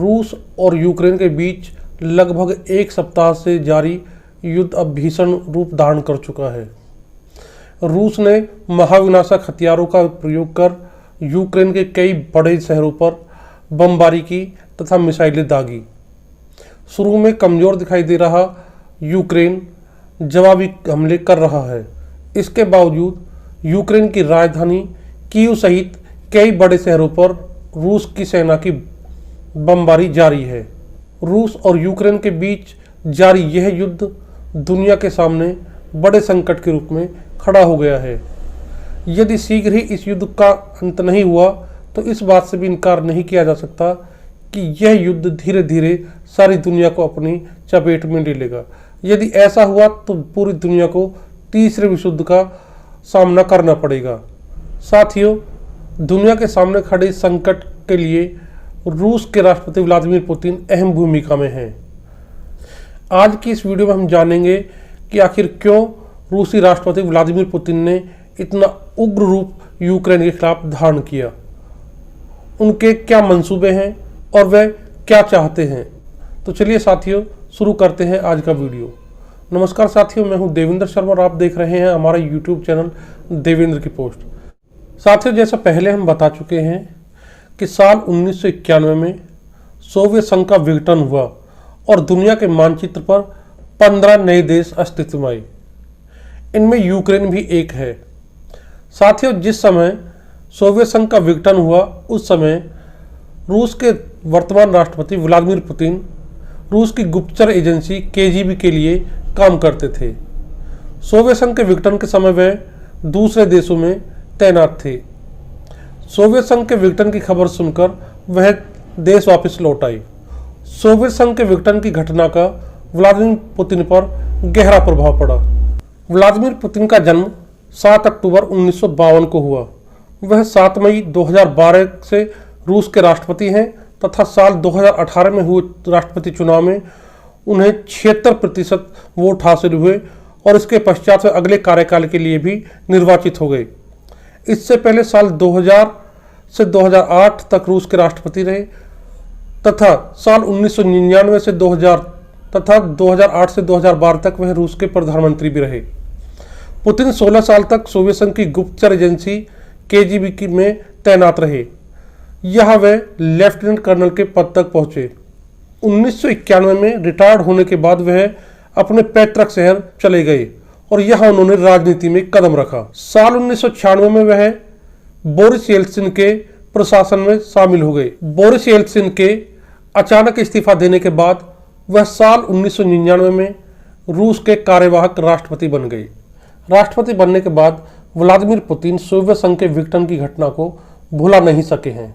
रूस और यूक्रेन के बीच लगभग एक सप्ताह से जारी युद्ध अब भीषण रूप धारण कर चुका है। रूस ने महाविनाशक हथियारों का प्रयोग कर यूक्रेन के कई बड़े शहरों पर बमबारी की तथा मिसाइलें दागी। शुरू में कमज़ोर दिखाई दे रहा यूक्रेन जवाबी हमले कर रहा है। इसके बावजूद यूक्रेन की राजधानी कीव सहित कई बड़े शहरों पर रूस की सेना की बमबारी जारी है। रूस और यूक्रेन के बीच जारी यह युद्ध दुनिया के सामने बड़े संकट के रूप में खड़ा हो गया है। यदि शीघ्र ही इस युद्ध का अंत नहीं हुआ तो इस बात से भी इनकार नहीं किया जा सकता कि यह युद्ध धीरे धीरे सारी दुनिया को अपनी चपेट में ले लेगा। यदि ऐसा हुआ तो पूरी दुनिया को तीसरे विश्व युद्ध का सामना करना पड़ेगा। साथियों, दुनिया के सामने खड़े संकट के लिए रूस के राष्ट्रपति व्लादिमीर पुतिन अहम भूमिका में हैं। आज की इस वीडियो में हम जानेंगे कि आखिर क्यों रूसी राष्ट्रपति व्लादिमीर पुतिन ने इतना उग्र रूप यूक्रेन के खिलाफ धारण किया, उनके क्या मंसूबे हैं और वह क्या चाहते हैं। तो चलिए साथियों, शुरू करते हैं आज का वीडियो। नमस्कार साथियों, मैं हूं देवेंद्र शर्मा और आप देख रहे हैं हमारा यूट्यूब चैनल देवेंद्र की पोस्ट। साथियों, जैसा पहले हम बता चुके हैं कि साल 1991 में सोवियत संघ का विघटन हुआ और दुनिया के मानचित्र पर 15 नए देश अस्तित्व में आए। इनमें यूक्रेन भी एक है। साथियों, जिस समय सोवियत संघ का विघटन हुआ उस समय रूस के वर्तमान राष्ट्रपति व्लादिमीर पुतिन रूस की गुप्तचर एजेंसी केजीबी के लिए काम करते थे। सोवियत संघ के विघटन के समय वे दूसरे देशों में तैनात थे। सोवियत संघ के विघटन की खबर सुनकर वह देश वापस लौट आए। सोवियत संघ के विघटन की घटना का व्लादिमीर पुतिन पर गहरा प्रभाव पड़ा। व्लादिमीर पुतिन का जन्म 7 अक्टूबर 1952 को हुआ। वह 7 मई 2012 से रूस के राष्ट्रपति हैं तथा साल 2018 में हुए राष्ट्रपति चुनाव में उन्हें 76% वोट हासिल हुए और इसके पश्चात वे अगले कार्यकाल के लिए भी निर्वाचित हो गए। इससे पहले साल 2000 से 2008 तक रूस के राष्ट्रपति रहे तथा साल 1999 से 2000 तथा 2008 से 2012 तक वह रूस के प्रधानमंत्री भी रहे। पुतिन 16 साल तक सोवियत संघ की गुप्तचर एजेंसी केजीबी में तैनात रहे। यहाँ वे लेफ्टिनेंट कर्नल के पद तक पहुंचे। 1991 में रिटायर्ड होने के बाद वह अपने पैतृक शहर चले गए और यहाँ उन्होंने राजनीति में कदम रखा। साल 1996 में वह बोरिस येल्त्सिन के प्रशासन में शामिल हो गए। बोरिस येल्त्सिन के अचानक इस्तीफा देने के बाद वह साल 1999 में रूस के कार्यवाहक राष्ट्रपति बन गए। राष्ट्रपति बनने के बाद व्लादिमीर पुतिन सोवियत संघ के विघटन की घटना को भुला नहीं सके हैं।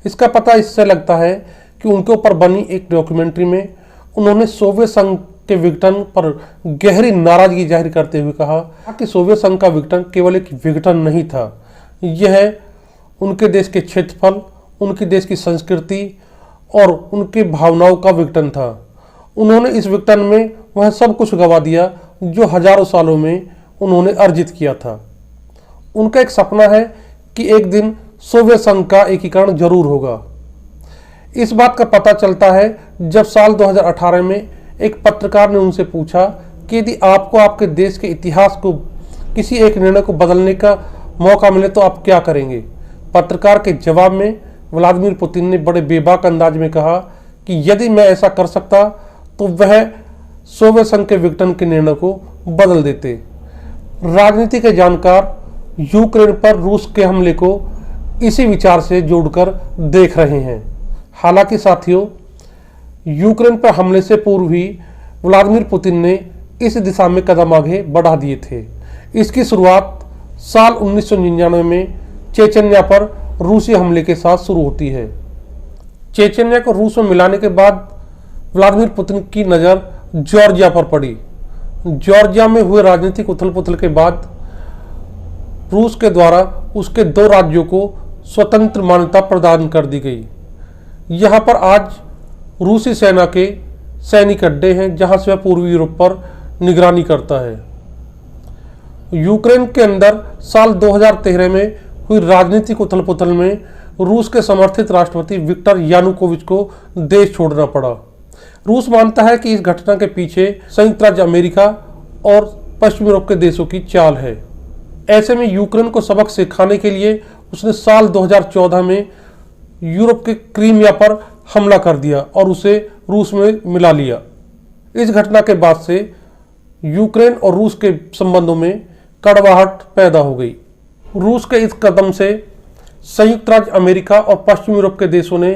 इसका पता इससे लगता है कि उनके ऊपर बनी एक डॉक्यूमेंट्री में उन्होंने सोवियत संघ के विघटन पर गहरी नाराजगी जाहिर करते हुए कहा कि सोवियत संघ का विघटन केवल एक विघटन नहीं था, यह उनके देश के क्षेत्रफल, उनके देश की संस्कृति और उनकी भावनाओं का विघटन था। उन्होंने इस विघटन में वह सब कुछ गंवा दिया जो हजारों सालों में उन्होंने अर्जित किया था। उनका एक सपना है कि एक दिन सोवियत संघ का एकीकरण जरूर होगा। इस बात का पता चलता है जब साल 2018 में एक पत्रकार ने उनसे पूछा कि यदि आपको आपके देश के इतिहास को किसी एक निर्णय को बदलने का मौका मिले तो आप क्या करेंगे। पत्रकार के जवाब में व्लादिमीर पुतिन ने बड़े बेबाक अंदाज में कहा कि यदि मैं ऐसा कर सकता तो वह सोवियत संघ के विघटन के निर्णय को बदल देते। राजनीति के जानकार यूक्रेन पर रूस के हमले को इसी विचार से जोड़कर देख रहे हैं। हालांकि साथियों, यूक्रेन पर हमले से पूर्व ही व्लादिमीर पुतिन ने इस दिशा में कदम आगे बढ़ा दिए थे। इसकी शुरुआत साल 1999 में चेचन्या पर रूसी हमले के साथ शुरू होती है। चेचन्या को रूस में मिलाने के बाद व्लादिमीर पुतिन की नज़र जॉर्जिया पर पड़ी। जॉर्जिया में हुए राजनीतिक उथल पुथल के बाद रूस के द्वारा उसके 2 राज्यों को स्वतंत्र मान्यता प्रदान कर दी गई। यहाँ पर आज रूसी सेना के सैनिक अड्डे हैं जहाँ से वह पूर्वी यूरोप पर निगरानी करता है। यूक्रेन के अंदर साल 2013 में हुई राजनीतिक उथल पुथल में रूस के समर्थित राष्ट्रपति विक्टर यानुकोविच को देश छोड़ना पड़ा। रूस मानता है कि इस घटना के पीछे संयुक्त राज्य अमेरिका और पश्चिमी यूरोप के देशों की चाल है। ऐसे में यूक्रेन को सबक सिखाने के लिए उसने साल 2014 में यूरोप के क्रीमिया पर हमला कर दिया और उसे रूस में मिला लिया। इस घटना के बाद से यूक्रेन और रूस के संबंधों में कड़वाहट पैदा हो गई। रूस के इस कदम से संयुक्त राज्य अमेरिका और पश्चिमी यूरोप के देशों ने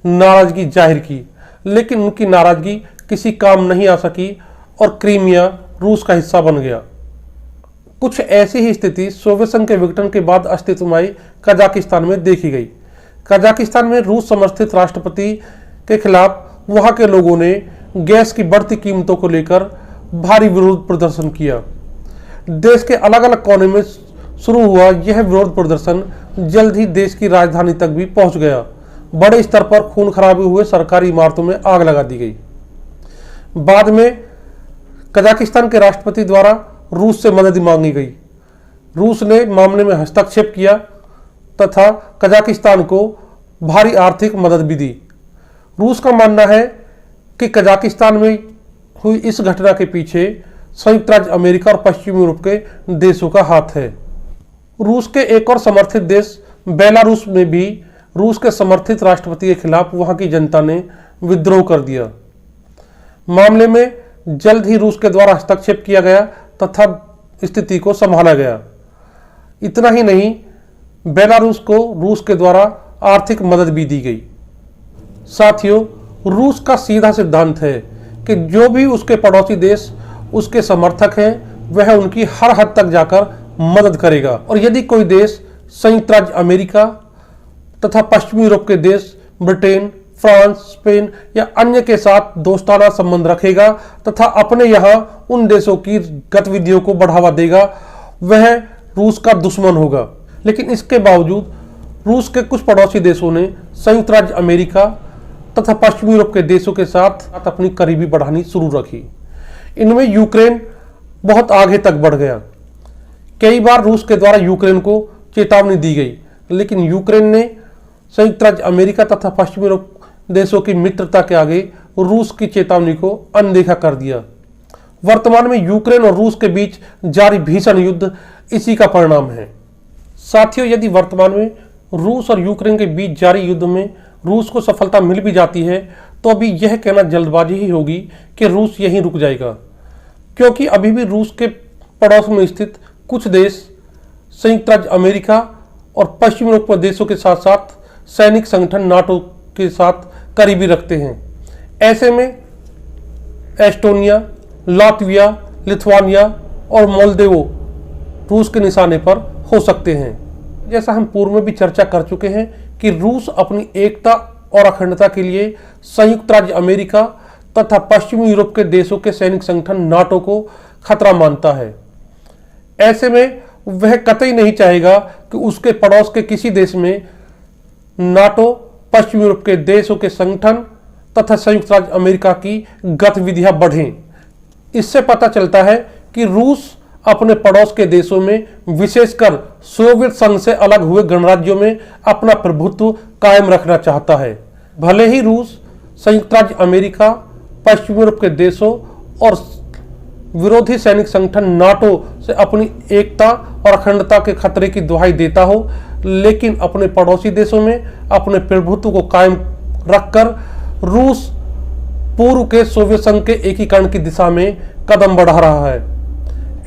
नाराजगी जाहिर की, लेकिन उनकी नाराजगी किसी काम नहीं आ सकी और क्रीमिया रूस का हिस्सा बन गया। कुछ ऐसी ही स्थिति सोवियत संघ के विघटन के बाद अस्तित्व में आई कजाकिस्तान में देखी गई। कजाकिस्तान में रूस समर्थित राष्ट्रपति के खिलाफ वहां के लोगों ने गैस की बढ़ती कीमतों को लेकर भारी विरोध प्रदर्शन किया। देश के अलग अलग कोने में शुरू हुआ यह विरोध प्रदर्शन जल्द ही देश की राजधानी तक भी पहुंच गया। बड़े स्तर पर खून खराबे हुए, सरकारी इमारतों में आग लगा दी गई। बाद में कजाकिस्तान के राष्ट्रपति द्वारा रूस से मदद मांगी गई। रूस ने मामले में हस्तक्षेप किया तथा कजाकिस्तान को भारी आर्थिक मदद भी दी। रूस का मानना है कि कजाकिस्तान में हुई इस घटना के पीछे संयुक्त राज्य अमेरिका और पश्चिमी यूरोप के देशों का हाथ है। रूस के एक और समर्थित देश बेलारूस में भी रूस के समर्थित राष्ट्रपति के खिलाफ वहां की जनता ने विद्रोह कर दिया। मामले में जल्द ही रूस के द्वारा हस्तक्षेप किया गया तथा स्थिति को संभाला गया। इतना ही नहीं, बेलारूस को रूस के द्वारा आर्थिक मदद भी दी गई। साथियों, रूस का सीधा सिद्धांत है कि जो भी उसके पड़ोसी देश उसके समर्थक हैं वह उनकी हर हद तक जाकर मदद करेगा, और यदि कोई देश संयुक्त राज्य अमेरिका तथा पश्चिमी यूरोप के देश ब्रिटेन, फ्रांस, स्पेन या अन्य के साथ दोस्ताना संबंध रखेगा तथा अपने यहाँ उन देशों की गतिविधियों को बढ़ावा देगा, वह रूस का दुश्मन होगा। लेकिन इसके बावजूद रूस के कुछ पड़ोसी देशों ने संयुक्त राज्य अमेरिका तथा पश्चिमी यूरोप के देशों के साथ अपनी करीबी बढ़ानी शुरू रखी। इनमें यूक्रेन बहुत आगे तक बढ़ गया। कई बार रूस के द्वारा यूक्रेन को चेतावनी दी गई, लेकिन यूक्रेन ने संयुक्त राज्य अमेरिका तथा पश्चिमी यूरोप देशों की मित्रता के आगे रूस की चेतावनी को अनदेखा कर दिया। वर्तमान में यूक्रेन और रूस के बीच जारी भीषण युद्ध इसी का परिणाम है। साथियों, यदि वर्तमान में रूस और यूक्रेन के बीच जारी युद्ध में रूस को सफलता मिल भी जाती है तो अभी यह कहना जल्दबाजी ही होगी कि रूस यहीं रुक जाएगा, क्योंकि अभी भी रूस के पड़ोस में स्थित कुछ देश संयुक्त राज्य अमेरिका और पश्चिमी यूरोप देशों के साथ साथ सैनिक संगठन नाटो के साथ करीबी रखते हैं। ऐसे में एस्टोनिया, लातविया, लिथुआनिया और मोल्दोवा रूस के निशाने पर हो सकते हैं। जैसा हम पूर्व में भी चर्चा कर चुके हैं कि रूस अपनी एकता और अखंडता के लिए संयुक्त राज्य अमेरिका तथा पश्चिमी यूरोप के देशों के सैनिक संगठन नाटो को खतरा मानता है। ऐसे में वह कतई नहीं चाहेगा कि उसके पड़ोस के किसी देश में नाटो, पश्चिमी यूरोप के देशों के संगठन तथा संयुक्त राज्य अमेरिका की गतिविधियां बढ़ें। इससे पता चलता है कि रूस अपने पड़ोस के देशों में, विशेषकर सोवियत संघ से अलग हुए गणराज्यों में अपना प्रभुत्व कायम रखना चाहता है। भले ही रूस संयुक्त राज्य अमेरिका, पश्चिमी यूरोप के देशों और विरोधी सैनिक संगठन नाटो से अपनी एकता और अखंडता के खतरे की दुहाई देता हो, लेकिन अपने पड़ोसी देशों में अपने प्रभुत्व को कायम रखकर रूस पूर्व के सोवियत संघ के एकीकरण की दिशा में कदम बढ़ा रहा है।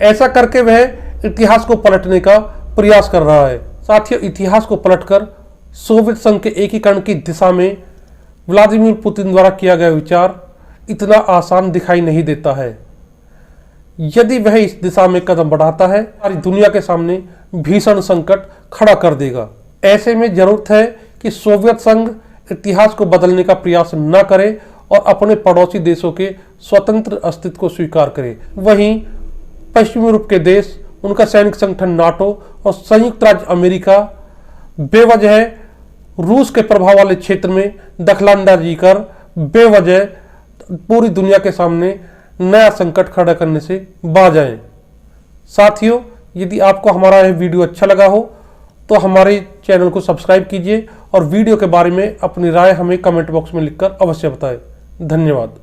ऐसा करके वह इतिहास को पलटने का प्रयास कर रहा है। साथियों, इतिहास को पलटकर सोवियत संघ के एकीकरण की दिशा में व्लादिमीर पुतिन द्वारा किया गया विचार इतना आसान दिखाई नहीं देता है। यदि वह इस दिशा में कदम बढ़ाता है, सारी दुनिया के सामने भीषण संकट खड़ा कर देगा। ऐसे में जरूरत है कि सोवियत संघ इतिहास को बदलने का प्रयास न करे और अपने पड़ोसी देशों के स्वतंत्र अस्तित्व को स्वीकार करे। वहीं पश्चिमी यूरोप के देश, उनका सैनिक संगठन नाटो और संयुक्त राज्य अमेरिका बेवजह रूस के प्रभाव वाले क्षेत्र में दखलंदाजी कर बेवजह पूरी दुनिया के सामने नया संकट खड़ा करने से बाज आए। साथियों, यदि आपको हमारा यह वीडियो अच्छा लगा हो तो हमारे चैनल को सब्सक्राइब कीजिए और वीडियो के बारे में अपनी राय हमें कमेंट बॉक्स में लिखकर अवश्य बताएं। धन्यवाद।